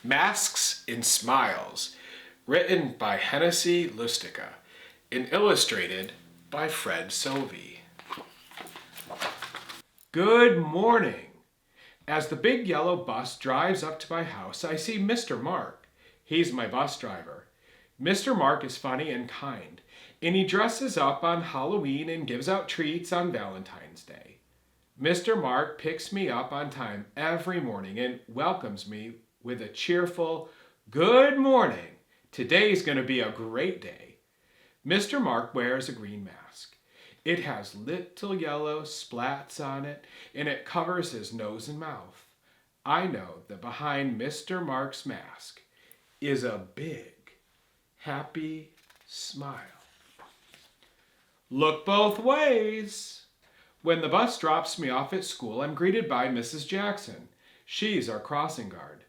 Masks and Smiles, written by Lustiga, and illustrated by Fred Sovey. Good morning. As the big yellow bus drives up to my house, I see Mr. Mark. He's my bus driver. Mr. Mark is funny and kind, and he dresses up on Halloween and gives out treats on Valentine's Day. Mr. Mark picks me up on time every morning and welcomes me with a cheerful, "Good morning. Today's going to be a great day." Mr. Mark wears a green mask. It has little yellow splats on it, and it covers his nose and mouth. I know that behind Mr. Mark's mask is a big, happy smile. Look both ways. When the bus drops me off at school, I'm greeted by Mrs. Jackson. She's our crossing guard.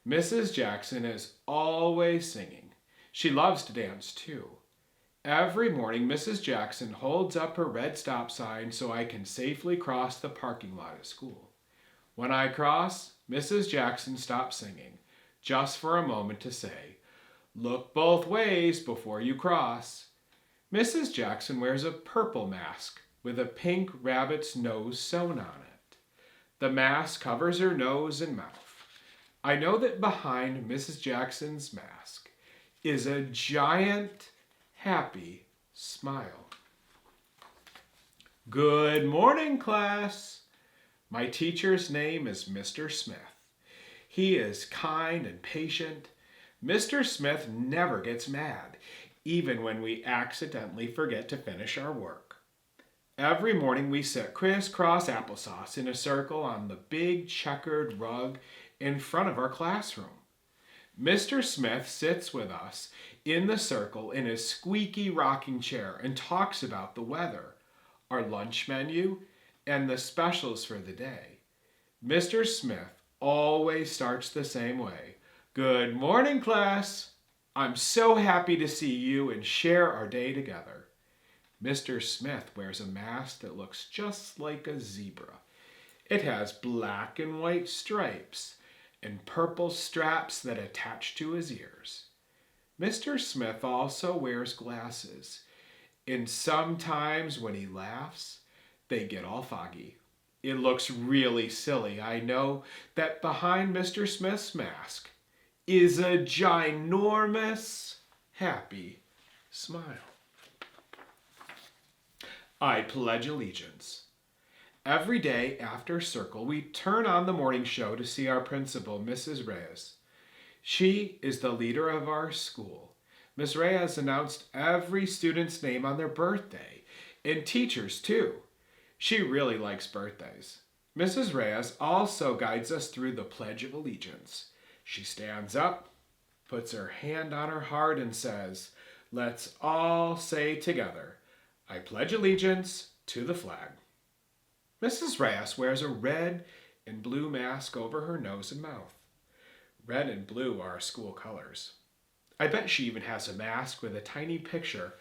Mrs. Jackson is always singing. She loves to dance too. Every morning, Mrs. Jackson holds up her red stop sign so I can safely cross the parking lot at school. When I cross, Mrs. Jackson stops singing, just for a moment to say, "Look both ways before you cross." Mrs. Jackson wears a purple mask with a pink rabbit's nose sewn on it. The mask covers her nose and mouth. I know that behind Mrs. Jackson's mask is a giant, happy smile. Good morning, class. My teacher's name is Mr. Smith. He is kind and patient. Mr. Smith never gets mad, even when we accidentally forget to finish our work. Every morning we sit crisscross applesauce in a circle on the big checkered rug in front of our classroom. Mr. Smith sits with us in the circle in his squeaky rocking chair and talks about the weather, our lunch menu, and the specials for the day. Mr. Smith always starts the same way. "Good morning, class. I'm so happy to see you and share our day together." Mr. Smith wears a mask that looks just like a zebra. It has black and white stripes and purple straps that attach to his ears. Mr. Smith also wears glasses, and sometimes when he laughs, they get all foggy. It looks really silly, I know, that behind Mr. Smith's mask is a ginormous, happy smile. I pledge allegiance. Every day after circle, we turn on the morning show to see our principal, Mrs. Reyes. She is the leader of our school. Ms. Reyes announced every student's name on their birthday, and teachers too. She really likes birthdays. Mrs. Reyes also guides us through the Pledge of Allegiance. She stands up, puts her hand on her heart, and says, "Let's all say together, I pledge allegiance to the flag." Mrs. Reyes wears a red and blue mask over her nose and mouth. Red and blue are our school colors. I bet she even has a mask with a tiny picture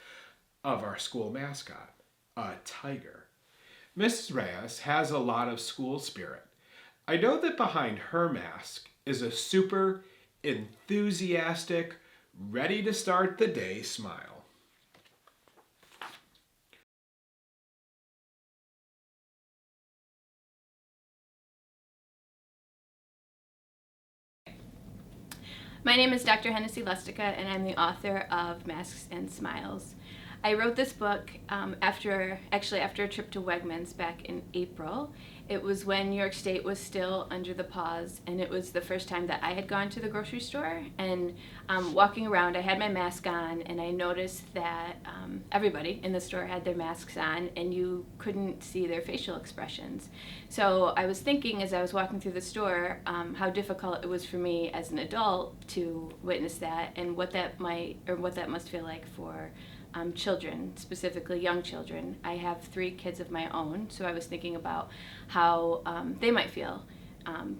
of our school mascot, a tiger. Mrs. Reyes has a lot of school spirit. I know that behind her mask is a super enthusiastic, ready to start the day smile. My name is Dr. Lustiga, and I'm the author of Masks and Smiles. I wrote this book after a trip to Wegmans back in April. It was when New York State was still under the pause, and it was the first time that I had gone to the grocery store. And walking around, I had my mask on, and I noticed that everybody in the store had their masks on, and you couldn't see their facial expressions. So I was thinking as I was walking through the store how difficult it was for me as an adult to witness that, and what that must feel like for children, specifically young children. I have 3 kids of my own, so I was thinking about how they might feel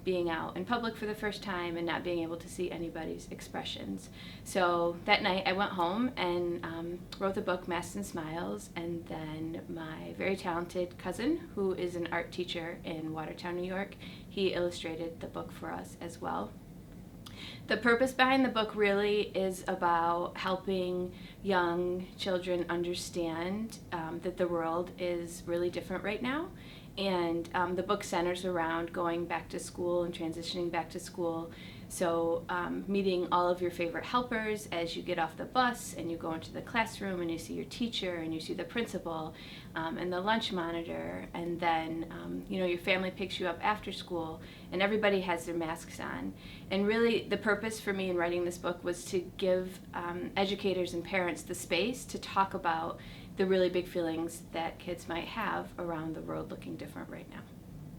being out in public for the first time and not being able to see anybody's expressions. So that night I went home and wrote the book Masks and Smiles, and then my very talented cousin, who is an art teacher in Watertown, New York, he illustrated the book for us as well. The purpose behind the book really is about helping young children understand that the world is really different right now. And the book centers around going back to school and transitioning back to school. So meeting all of your favorite helpers as you get off the bus and you go into the classroom and you see your teacher and you see the principal and the lunch monitor, and then your family picks you up after school and everybody has their masks on. And really the purpose for me in writing this book was to give educators and parents the space to talk about the really big feelings that kids might have around the world looking different right now.